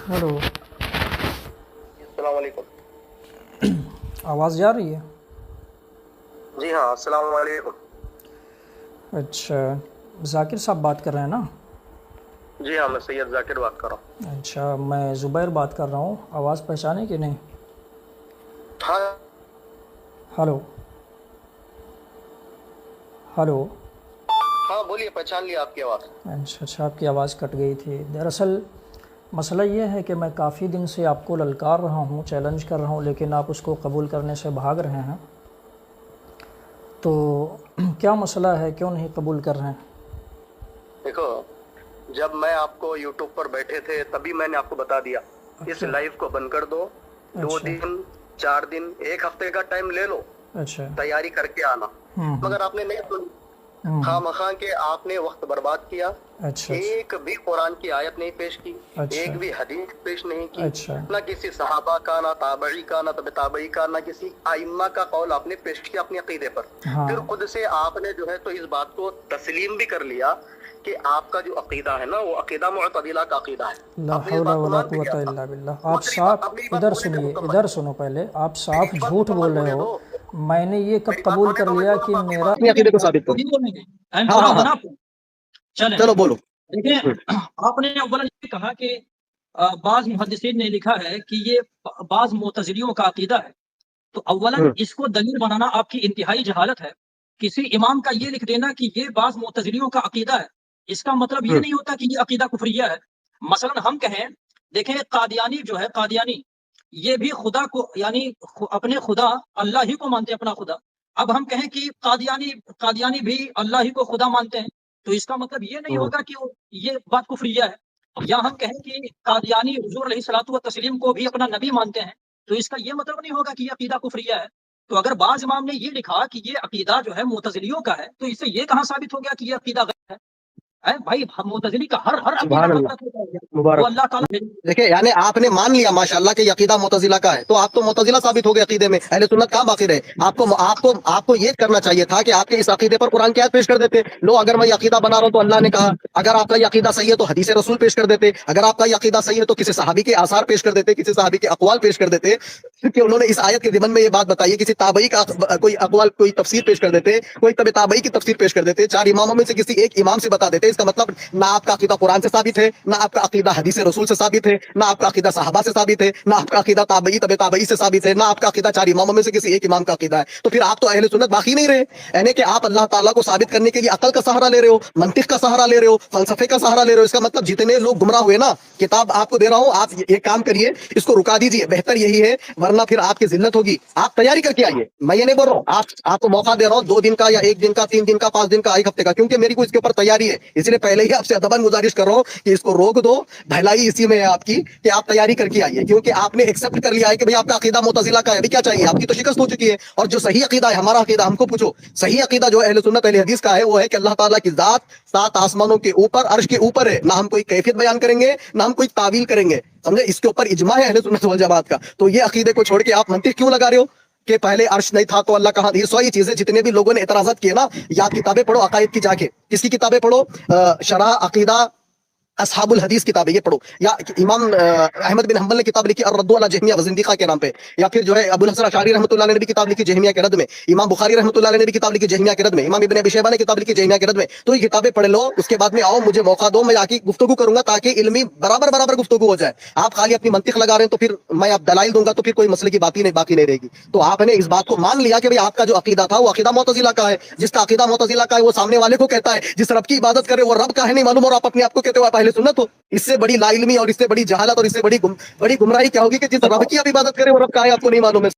Hello. अस्सलाम वालेकुम। आवाज़ जा रही है? जी हाँ, अस्सलाम वालेकुम। अच्छा, ज़ाकिर साहब बात कर रहे हैं ना? जी हाँ, मैं सैयद जाकिर बात कर रहा हूँ। अच्छा, मैं ज़ुबैर बात कर रहा हूँ। आवाज़ पहचाने कि नहीं? हाँ हेलो हेलो। हाँ, बोलिए, पहचान लिया आपकी आवाज़। अच्छा, आपकी आवाज़ कट गई थी। दरअसल मसला ये है कि मैं काफ़ी दिन से आपको ललकार रहा हूँ, चैलेंज कर रहा हूँ, लेकिन आप उसको कबूल करने से भाग रहे हैं। तो क्या मसला है, क्यों नहीं कबूल कर रहे हैं? देखो, जब मैं आपको यूट्यूब पर बैठे थे तभी मैंने आपको बता दिया, इस अच्छा लाइव को बंद कर दो। 2 अच्छा दिन, 4 दिन, 1 हफ्ते का टाइम ले लो, अच्छा। तैयारी करके आना। हम्म। मगर आपने नहीं सुनी। हम्म। खामखा के आपने वक्त बर्बाद किया। अच्छा एक भी कुरान की आयत नहीं पेश की, अच्छा एक भी हदीस पेश नहीं की, अच्छा ना किसी सहाबा का, ना ताबई का, ना तबे ताबई का, ना किसी आइम्मा का कौल आपने पेश किया अपने अकीदे पर। हाँ। फिर खुद से आपने जो है तो इस बात को तस्लीम भी कर लिया कि आपका जो अकीदा है ना, वो अकीदा मुअतज़िला का अकीदा है। ला आपने इस हौला बात को वला मान भी लिया कुव्वता था। इल्ला बिल्लाह। आप दूसरी बात, साफ अब मेरी बात इधर होने दे सुनिए, मुकम्मल। इधर सुनो पहले। आप साफ मेरी बात झूठ मुकम्मल बोल रहे होने हो। दो। मैंने ये कब मेरी बात कबूल होने कर दो, मैं लिया बोलूँ कि आपकी मेरा बात। अपने अकीदे को साबित करो। हाँ पूरा हाँ हाँ, बना चलें। चलो बोलो। देखिए, आपने अव्वलन ये कहा कि बाज़ मुहद्दिसीन ने लिखा है कि ये बाज़ मुअतज़िलियों का अकीदा है। तो अव्वलन इसको दलील बनाना आपकी इंतहाई जहालत है। किसी इमाम का ये लिख देना कि ये बाज़ मुअतज़िलियों का अकीदा है, इसका मतलब ये नहीं होता कि ये अकीदा कुफरिया है। मसलन हम कहें, देखें, कादियानी जो है, कादियानी ये भी खुदा को, यानी अपने खुदा अल्लाह ही को मानते हैं, अपना खुदा। अब हम कहें कि कादियानी कादियानी भी अल्लाह ही को खुदा मानते हैं, तो इसका मतलब ये नहीं होगा कि ये बात कुफरिया है। या हम कहें कि कादियानी हुजूर अलैहिस्सलातु व तस्लीम को भी अपना नबी मानते हैं, तो इसका ये मतलब नहीं होगा कि ये अकीदा कुफरिया है। तो अगर बाज़ इमाम ने ये लिखा कि ये अकीदा जो है मुअतज़िलियों का है, तो इससे ये कहाँ साबित हो गया कि ये अकीदा गलत है? भाई, मुअतज़िली का हर हर अकीदा सुभान अल्लाह, गलत होता है। वो मुबारक। अल्लाह ताला देखिए, यानी आपने मान लिया माशाल्लाह कि ये अकीदा मुतजिला का है, तो आप तो मुतजिला साबित हो गए अकीदे में। अहले सुन्नत कहाँ बाकी रहे? आपको आपको आपको ये करना चाहिए था कि आपके इस अकीदे पर कुरान की आयत पेश कर देते। लो, अगर मैं ये अकीदा बना रहा हूँ तो अल्लाह ने कहा। अगर आपका ये अकीदा सही है तो हदीस रसूल पेश कर देते। अगर आपका ये अकीदा सही है तो किसी सहाबी के आसार पेश कर देते, किसी सहाबी के अक़वाल पेश कर देते कि उन्होंने इस आयत के ज़िमन में ये बात बताई है। किसी ताबई का कोई अक़वाल, कोई तफसीर पेश कर देते, कोई तबे ताबई की तफसीर पेश कर देते, 4 इमामों में से किसी एक इमाम से बता देते। इसका मतलब ना आपका अकीदा कुरान से साबित है, ना आपका अकीदा हदीस रसूल से साबित है, ना आपका अकीदा सहाबा से साबित है, ना आपका अकीदा ताबई तबे ताबई से साबित है, ना आपका अकीदा 4 इमामों में से किसी एक इमाम का अकीदा है। तो फिर आप तो अहले सुन्नत बाकी नहीं रहे। यानी कि आप अल्लाह ताला को साबित करने के लिए अकल का सहारा ले रहे हो, मंतिक का सहारा ले रहे हो, फलसफे का सहारा ले रहे हो। इसका मतलब जितने लोग गुमराह हुए ना, किताब आपको दे रहा हूं, आप ये काम करिए, इसको रुका दीजिए, बेहतर यही है, वरना फिर आपकी जिल्लत होगी। आप तैयारी करके आइए। मैं ये नहीं बोल रहा हूँ, आपको मौका दे रहा हूँ 2 दिन का या 1 दिन का, 3 दिन का, 5 दिन का, 1 हफ्ते का, क्योंकि मेरी को इसके ऊपर तैयारी है। इसलिए पहले ही आपसे अदबन गुजारिश कर रहा हूँ कि इसको रोक दो। भलाई इसी में है आपकी कि आप तैयारी करके आइए, क्योंकि आपने एक्सेप्ट कर लिया है कि भाई आपका अकीदा मुतजिला का है। अभी क्या चाहिए? आपकी तो शिकस्त हो चुकी है। और जो सही अकीदा है, हमारा अकीदा, हमको पूछो, सही अकीदा जो अहले सुन्नत अहले हदीस का है, वो है कि अल्लाह ताला की जात 7 आसमानों के ऊपर, अर्श के ऊपर है। ना हम कोई कैफियत बयान करेंगे, ना हम कोई तावील करेंगे, समझे? इसके ऊपर इजमा है अहले सुन्नत वल जमात का। तो ये अकीदे को छोड़ के आप मंतिक क्यों लगा रहे हो कि पहले अर्श नहीं था तो अल्लाह कहाँ? ये सारी चीजें जितने भी लोगों ने एतराज़ात किए ना, या किताबें पढ़ो अकायद की जाके। किसकी किताबें पढ़ो? शरह अकीदा असहाबुल हदीस किताब है, ये पढ़ो। या इमाम अहमद बिन हंबल ने किताब लिखी अर्रद्दु अला जहमिया व ज़िंदीक़ा के नाम पे। या फिर जो है अबुल हसन अशअरी रहमतुल्लाह अलैह ने भी किताब लिखी जहमिया के रद में। इमाम बुखारी रहमतुल्लाह अलैह ने भी किताब लिखी जहमिया के रद में। इमाम इब्न अबी शैबा ने किताब लिखी जहमिया के रद में। तो ये किताबें पढ़ लो, उसके बाद में आओ, मुझे मौका दो, मैं आके गुफ्तगू करूंगा, ताकि इल्मी बराबर बराबर गुफ्तगू हो जाए। आप खाली अपनी मंतिक लगा रहे हैं, तो फिर मैं आप दलाइल दूंगा तो फिर कोई मसले की बात ही नहीं बाकी नहीं रहेगी। तो आपने इस बात को मान लिया कि भाई आपका जो अकीदा था वो अकीदा मुतजिला का है। जिसका अकीदा मुतजिला का है वो सामने वाले को कहता है, जिस रब की इबादत करे वो रब का है नहीं मालूम, और आप अपने आप को कहते हो आप अहले सुन्नत हो। इससे बड़ी लाइल्मी और इससे बड़ी जहालत और इससे बड़ी गुमराही क्या होगी कि जिस रब की आप इबादत करें वो रब का है आपको नहीं मालूम है।